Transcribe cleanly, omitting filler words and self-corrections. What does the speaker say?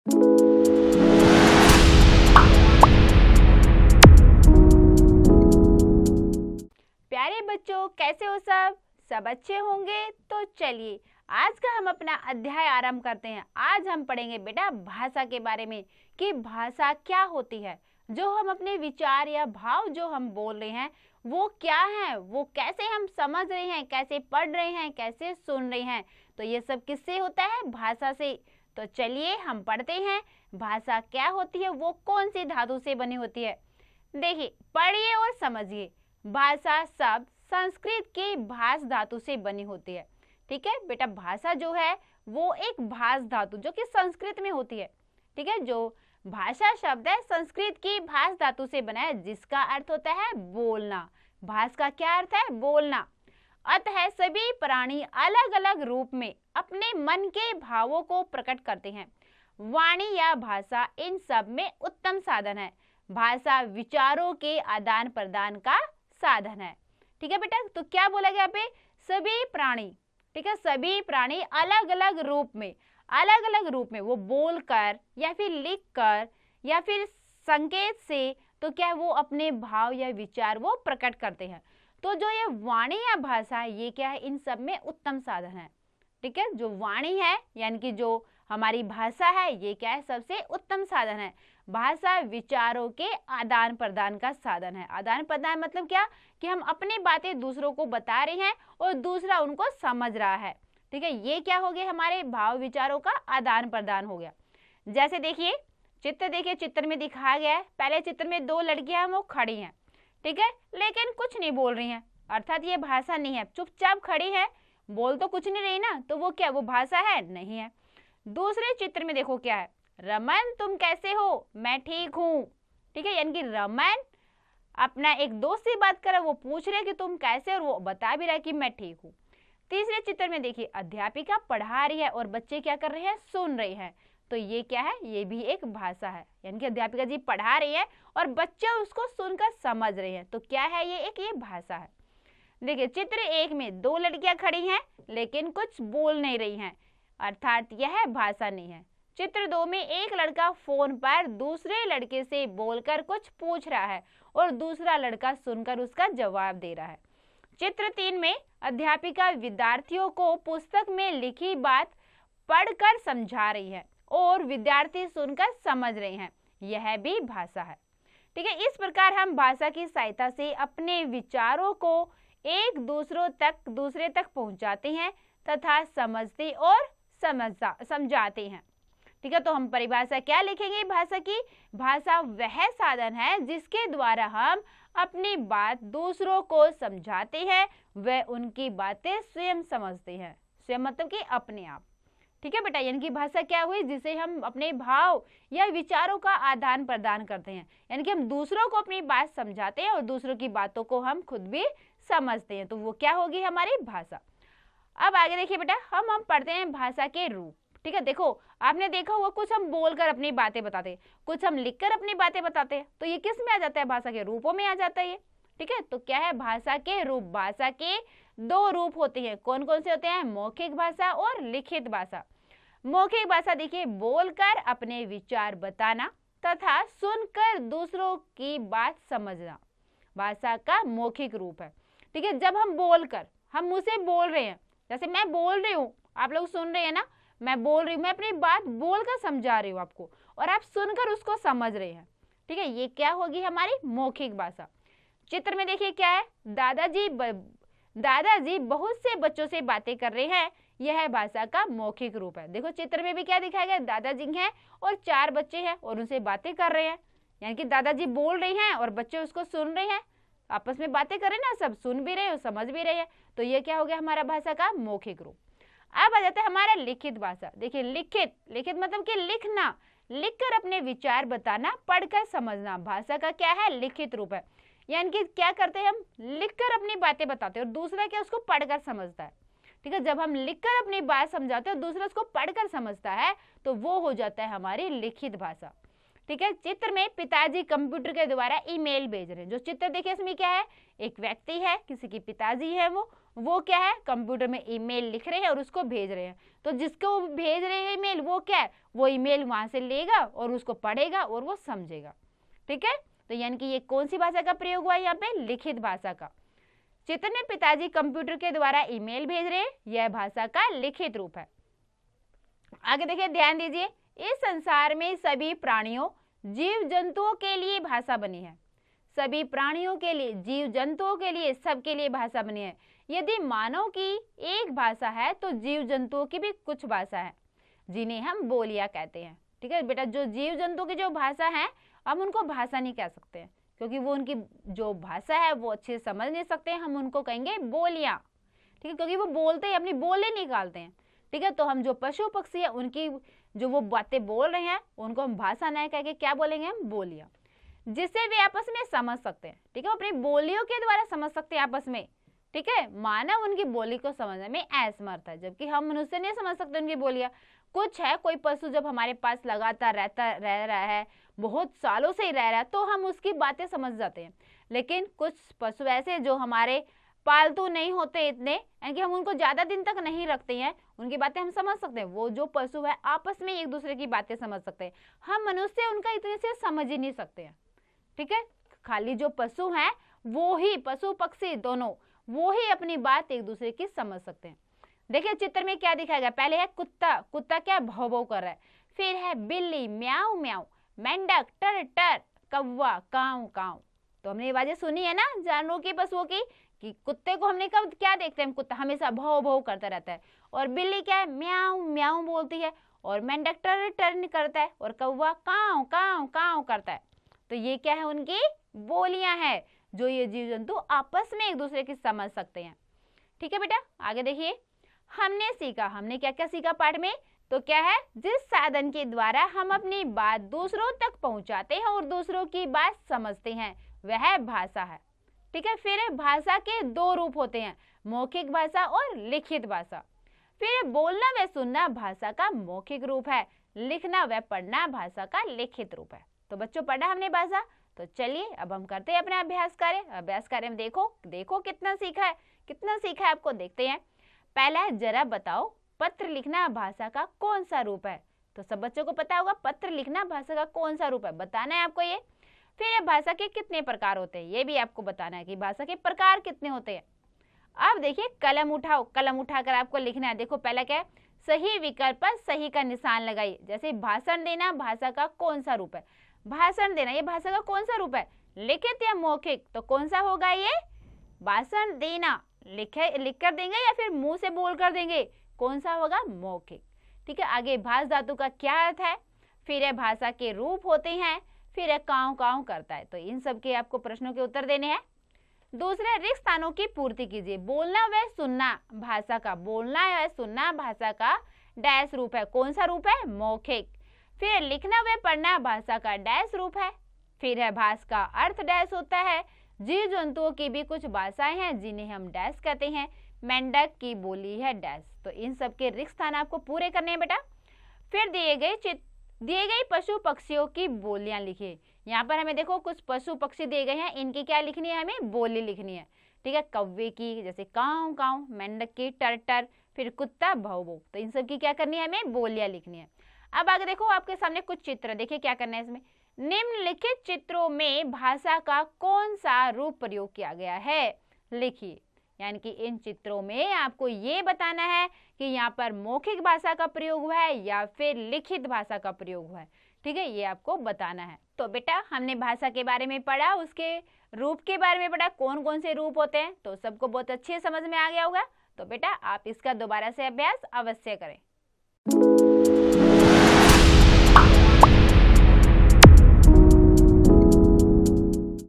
प्यारे बच्चों, कैसे हो सब अच्छे होंगे। तो चलिए आज का हम अपना अध्याय आरंभ करते हैं। आज हम पढ़ेंगे बेटा भाषा के बारे में कि भाषा क्या होती है। जो हम अपने विचार या भाव जो हम बोल रहे हैं वो क्या है, वो कैसे हम समझ रहे हैं, कैसे पढ़ रहे हैं, कैसे सुन रहे हैं, तो ये सब किससे होता है? भाषा से। तो चलिए हम पढ़ते हैं भाषा क्या होती है, वो कौन सी धातु से बनी होती है। देखिए, पढ़िए और समझिए। भाषा शब्द संस्कृत की भाष धातु से बनी होती है। ठीक है बेटा, भाषा जो है वो एक भाष धातु जो कि संस्कृत में होती है। ठीक है, जो भाषा शब्द है संस्कृत की भाष धातु से बना है, जिसका अर्थ होता है बोलना। भाष का क्या अर्थ है? बोलना। अतः सभी प्राणी अलग अलग रूप में अपने मन के भावों को प्रकट करते हैं। वाणी या भाषा इन सब में उत्तम साधन है। भाषा विचारों के आदान प्रदान का साधन है। ठीक है बेटा, तो क्या बोला गया यहाँ पे? सभी प्राणी। ठीक है, सभी प्राणी अलग अलग रूप में वो बोलकर या फिर लिखकर या फिर संकेत से तो क्या वो अपने भाव या विचार वो प्रकट करते हैं। तो जो ये वाणी या भाषा है ये क्या है? इन सब में उत्तम साधन है। ठीक है, जो वाणी है यानी कि जो हमारी भाषा है ये क्या है? सबसे उत्तम साधन है। भाषा विचारों के आदान प्रदान का साधन है। आदान प्रदान मतलब क्या? कि हम अपनी बातें दूसरों को बता रहे हैं और दूसरा उनको समझ रहा है। ठीक है, ये क्या हो गया? हमारे भाव विचारों का आदान प्रदान हो गया। जैसे देखिए चित्र, देखिए चित्र में दिखाया गया है। पहले चित्र में दो लड़कियां हैं, वो खड़ी हैं। ठीक है, लेकिन कुछ नहीं बोल रही हैं, अर्थात ये भाषा नहीं है। चुपचाप खड़ी है, बोल तो कुछ नहीं रही ना, तो वो क्या? वो भाषा है? नहीं है। दूसरे चित्र में देखो क्या है? रमन तुम कैसे हो? मैं ठीक हूँ। ठीक है, यानी कि रमन अपना एक दोस्त से बात कर रहा है, वो पूछ रहे कि तुम कैसे, और वो बता भी रहा है कि मैं ठीक हूँ। तीसरे चित्र में देखिए अध्यापिका पढ़ा रही है और बच्चे क्या कर रहे हैं? सुन रहे हैं। तो ये क्या है? ये भी एक भाषा है, यानी कि अध्यापिका जी पढ़ा रही है और बच्चे उसको सुनकर समझ रहे हैं। तो क्या है? ये भाषा है। देखिए चित्र एक में दो लड़कियां खड़ी हैं लेकिन कुछ बोल नहीं रही हैं, अर्थात यह भाषा नहीं है। चित्र दो में एक लड़का फोन पर दूसरे लड़के से बोलकर कुछ पूछ रहा है और दूसरा लड़का सुनकर उसका जवाब दे रहा है। चित्र तीन में अध्यापिका विद्यार्थियों को पुस्तक में लिखी बात पढ़कर समझा रही है और विद्यार्थी सुनकर समझ रहे हैं, यह भी भाषा है। ठीक है, इस प्रकार हम भाषा की सहायता से अपने विचारों को एक दूसरे तक पहुंचाते हैं तथा समझते और समझाते हैं। ठीक है, तो हम परिभाषा क्या लिखेंगे भाषा की? भाषा वह साधन है जिसके द्वारा हम अपनी बात दूसरों को समझाते हैं, वह उनकी बातें स्वयं समझते हैं। स्वयं मतलब कि अपने आप। ठीक है बेटा, यानी कि भाषा क्या हुई? जिसे हम अपने भाव या विचारों का आदान प्रदान करते हैं, यानी कि हम दूसरों को अपनी बात समझाते हैं और दूसरों की बातों को हम खुद भी समझते हैं, तो वो क्या होगी? हमारी भाषा। अब आगे देखिए बेटा, हम पढ़ते हैं भाषा के रूप। ठीक है, देखो आपने देखा होगा कुछ हम बोलकर अपनी बातें बताते हैं, कुछ हम लिखकर अपनी बातें बताते हैं, तो ये किस में आ जाता है? भाषा के रूपों में आ जाता है ये। ठीक है, तो क्या है? भाषा के रूप। भाषा के दो रूप होते हैं। कौन कौन से होते हैं? मौखिक भाषा और लिखित भाषा। मौखिक भाषा देखिए बोलकर अपने विचार बताना तथा सुनकर दूसरों की बात समझना, भाषा का मौखिक रूप है। ठीक है, जब हम बोलकर, हम मुंह से बोल रहे हैं, जैसे मैं बोल रही हूँ, आप लोग सुन रहे हैं ना, मैं बोल रही हूँ, मैं अपनी बात बोलकर समझा रही हूँ आपको और आप सुनकर उसको समझ रहे हैं। ठीक है, ये क्या होगी? हमारी मौखिक भाषा। चित्र में देखिए क्या है? दादाजी बहुत से बच्चों से बातें कर रहे हैं, यह भाषा का मौखिक रूप है। देखो चित्र में भी क्या दिखाया गया? दादाजी हैं और चार बच्चे हैं और उनसे बातें कर रहे हैं, यानी कि दादाजी बोल रहे हैं और बच्चे उसको सुन रहे हैं, आपस में बातें कर रहे हैं ना, सब सुन भी रहे हैं और समझ भी रहे हैं। तो ये क्या हो गया? हमारा भाषा का मौखिक रूप। अब आ जाता है हमारा लिखित भाषा। देखिए लिखित मतलब कि लिखना, लिखकर अपने विचार बताना, पढ़कर समझना, भाषा का क्या है? लिखित रूप है। यानी कि क्या करते हैं? हम लिखकर अपनी बातें बताते हैं और दूसरा क्या? उसको पढ़कर समझता है। ठीक है, जब हम लिखकर अपनी बात समझाते हैं और दूसरा उसको पढ़कर समझता है तो वो हो जाता है हमारी लिखित भाषा। ठीक है, चित्र में पिताजी कंप्यूटर के द्वारा ईमेल भेज रहे हैं। जो चित्र देखिए इसमें क्या है? एक व्यक्ति है, किसी के पिताजी है वो, वो क्या है, कंप्यूटर में ईमेल लिख रहे हैं और उसको भेज रहे हैं। तो जिसको भेज रहे हैं ईमेल, वो क्या है, वो ईमेल वहां से लेगा और उसको पढ़ेगा और वो समझेगा। ठीक है, तो यानी कि ये कौन सी भाषा का प्रयोग हुआ है यहाँ पे, लिखित भाषा का। चित्र में पिताजी कंप्यूटर के द्वारा ईमेल भेज रहे हैं, यह भाषा का लिखित रूप है। आगे देखिए, ध्यान दीजिए, इस संसार में सभी प्राणियों जीव जंतुओं के लिए भाषा बनी है। सभी प्राणियों के लिए, जीव जंतुओं के लिए, सबके लिए भाषा बनी है। यदि मानव की एक भाषा है तो जीव जंतुओं की भी कुछ भाषा है, जिन्हें हम बोलियां कहते हैं। ठीक है बेटा, जो जीव जंतु की जो भाषा है, हम उनको भाषा नहीं कह सकते हैं, क्योंकि वो उनकी जो भाषा है वो अच्छे से समझ नहीं सकते हैं, हम उनको कहेंगे बोलियां। ठीक है, क्योंकि वो बोलते हैं, अपनी बोली निकालते हैं। ठीक है, तो हम जो पशु पक्षी है उनकी जो वो बातें बोल रहे हैं उनको हम भाषा नहीं कह के क्या बोलेंगे, हम बोलियां, जिससे वे आपस में समझ सकते हैं। ठीक है, अपनी बोलियों के द्वारा समझ सकते हैं आपस में। ठीक है, मानव उनकी बोली को समझने में असमर्थ है, जबकि हम मनुष्य नहीं समझ सकते उनकी बोलियां। कुछ है, कोई पशु जब हमारे पास लगातार रह रहा है, बहुत सालों से ही रह रहा है, तो हम उसकी बातें समझ जाते हैं। लेकिन कुछ पशु ऐसे जो हमारे पालतू नहीं होते इतने, यानी कि हम उनको ज्यादा दिन तक नहीं रखते हैं, उनकी बातें हम समझ सकते हैं। वो जो पशु है आपस में एक दूसरे की बातें समझ सकते हैं, हम मनुष्य उनका इतने से समझ ही नहीं सकते हैं। ठीक है, खाली जो पशु हैं वो ही, पशु पक्षी दोनों, वो ही अपनी बात एक दूसरे की समझ सकते हैं। देखिए चित्र में क्या दिखाया गया, पहले है कुत्ता, कुत्ता क्या भौ भौ कर रहा है। फिर है बिल्ली म्याऊ म्याऊ, मेंढक टर टर, कौवा काऊ काऊ। तो हमने ये आवाजें सुनी है ना जानवरों की, पशुओं की, कि कुत्ते को हमने कब क्या देखते हैं, कुत्ता हमेशा भौ भौ करता रहता है, और बिल्ली क्या है, म्याऊ म्याऊ बोलती है, और मेंढक टर टर करता है, और कौवा काऊ काऊ काऊ करता है। तो ये क्या है, उनकी बोलियां हैं, जो ये जीव जंतु आपस में एक दूसरे की समझ सकते हैं। ठीक है बेटा, आगे देखिए, हमने सीखा, हमने क्या क्या सीखा पाठ में, तो क्या है, जिस साधन के द्वारा हम अपनी बात दूसरों तक पहुंचाते हैं और दूसरों की बात समझते हैं, वह भाषा है। ठीक है, फिर भाषा के दो रूप होते हैं, मौखिक भाषा और लिखित भाषा। फिर बोलना व सुनना भाषा का मौखिक रूप है, लिखना व पढ़ना भाषा का लिखित रूप है। तो बच्चों, पढ़ा हमने भाषा, तो चलिए अब हम करते हैं अपना अभ्यास कार्य। अभ्यास कार्य में देखो कितना सीखा है, कितना सीखा है आपको, देखते हैं। पहला है, जरा बताओ पत्र लिखना भाषा का कौन सा रूप है। तो सब बच्चों को पता होगा पत्र लिखना भाषा का कौन सा रूप है, बताना है आपको ये। फिर भाषा के कितने प्रकार होते हैं, ये भी आपको बताना है कि भाषा के प्रकार कितने होते हैं। अब देखिए, कलम उठाओ, कलम उठाकर आपको लिखना है। देखो पहला क्या है, सही विकल्प पर सही का निशान लगाइए। जैसे भाषण देना भाषा का कौन सा रूप है, भाषण देना ये भाषा का कौन सा रूप है, लिखित या मौखिक, तो कौन सा होगा ये, भाषण देना। लिख कर देंगे या फिर मुंह से बोल कर देंगे, कौन सा होगा, मौखिक। ठीक है, आगे भाष धातु का क्या अर्थ है, फिर है भाषा के रूप होते हैं, फिर है काऊ काऊ करता है। तो इन सब के आपको प्रश्नों के उत्तर देने हैं। दूसरा, रिक्त स्थानों की पूर्ति कीजिए। बोलना व सुनना भाषा का, बोलना व सुनना भाषा का डैश रूप है, कौन सा रूप है, मौखिक। फिर लिखना व पढ़ना भाषा का डैश रूप है। फिर है भाष का अर्थ डैश होता है। जीव जंतुओं की भी कुछ भाषाएं हैं जिन्हें हम डैश कहते हैं, मेंढक की बोली है डैश। तो इन सब के रिक्त स्थान आपको पूरे करने हैं बेटा। फिर दिए गए पशु पक्षियों की बोलियां लिखिए। यहाँ पर हमें देखो कुछ पशु पक्षी दिए गए हैं, इनकी क्या लिखनी है, हमें बोली लिखनी है। ठीक है, कौवे की जैसे काऊ काऊ, मेंढक की टर टर, फिर कुत्ता भौ भौ। तो इन सब की क्या करनी है, हमें बोलियां लिखनी है। अब आगे देखो, आपके सामने कुछ चित्र, देखिए क्या करना है इसमें। निम्नलिखित चित्रों में भाषा का कौन सा रूप प्रयोग किया गया है, लिखिए। यानी कि इन चित्रों में आपको ये बताना है कि यहाँ पर मौखिक भाषा का प्रयोग हुआ है या फिर लिखित भाषा का प्रयोग हुआ है। ठीक है, ये आपको बताना है। तो बेटा, हमने भाषा के बारे में पढ़ा, उसके रूप के बारे में पढ़ा, कौन कौन से रूप होते हैं, तो सबको बहुत अच्छे समझ में आ गया होगा। तो बेटा, आप इसका दोबारा से अभ्यास अवश्य करें।